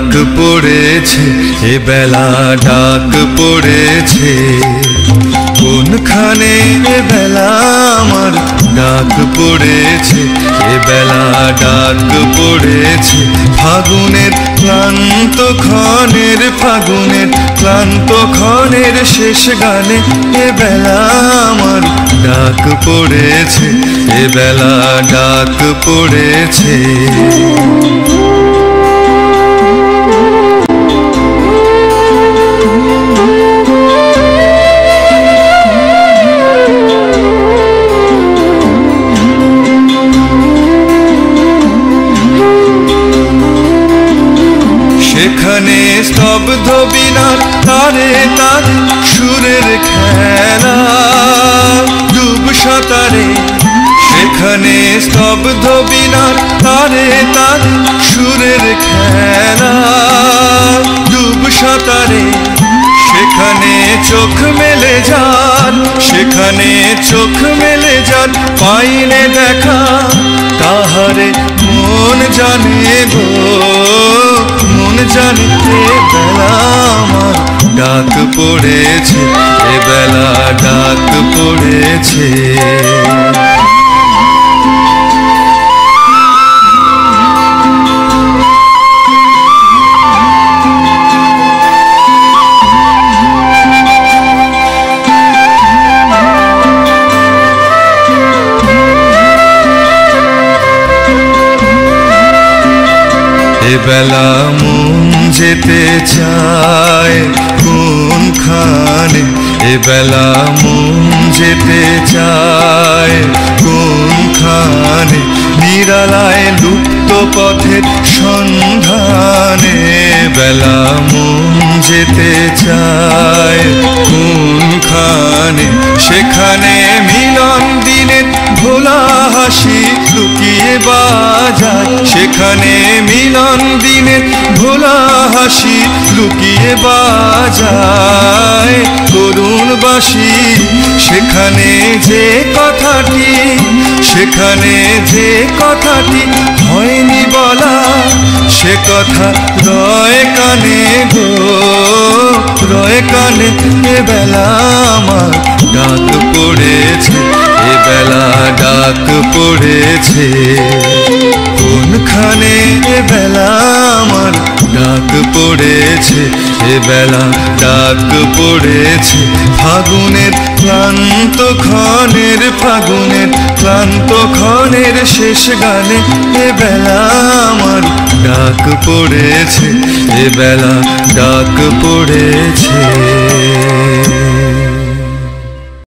ডাক পড়েছে, এ বেলা ডাক পড়েছে। কোনখানে এ বেলা আমার ডাক পড়েছে, এ বেলা ডাক পড়েছে। ফাগুনের ক্লান্ত ক্ষণের, ফাগুনের ক্লান্ত ক্ষণের শেষ গানে এ বেলা আমার ডাক পড়েছে, এ বেলা ডাক পড়েছে। সেখানে স্তব্ধ বিনার তারে তারে সুরের খেলা ডুব সাঁতারে। সেখানে স্তব্ধ বিনার তারে তারে সুরের খেলা ডুব সাঁতারে। সেখানে চোখ মেলে যান, সেখানে চোখ মেলে যান, পাইনে দেখা তাহারে মন জানে গো, মন জানে। এ বেলা আমার ডাক পড়েছে, এ বেলা ডাক পড়েছে। এ বেলা মন যেতে চায় কোনখানে, এ বেলা মন যেতে চায় কোনখানে। নিরালায় লুপ্ত পথের সন্ধানে বেলা মন যেতে চায় কোনখানে। সেখানে মিলন দিনের ভোলা হাসি লুকিয়ে বাজায়, সেখানে মিলন দিনের ভোলা হাসি লুকিয়ে বাজায় করুণ বাঁশি। সেখানে যে কথাটি, সেখানে যে কথাটি হয়নি বলা, সে কথা রয় কানে গো, রয় কানে। এ বেলা আমার ডাক পড়েছে, এ বেলা ডাক পড়েছে। কোনখানে এ বেলা আমার ডাক পড়েছে, এ বেলা ডাক পড়েছে। ফাগুনের ক্লান্ত ক্ষণের, ফাগুনের ক্লান্ত ক্ষণের শেষ গানে এ বেলা আমার ডাক পড়েছে, এ বেলা ডাক পড়েছে।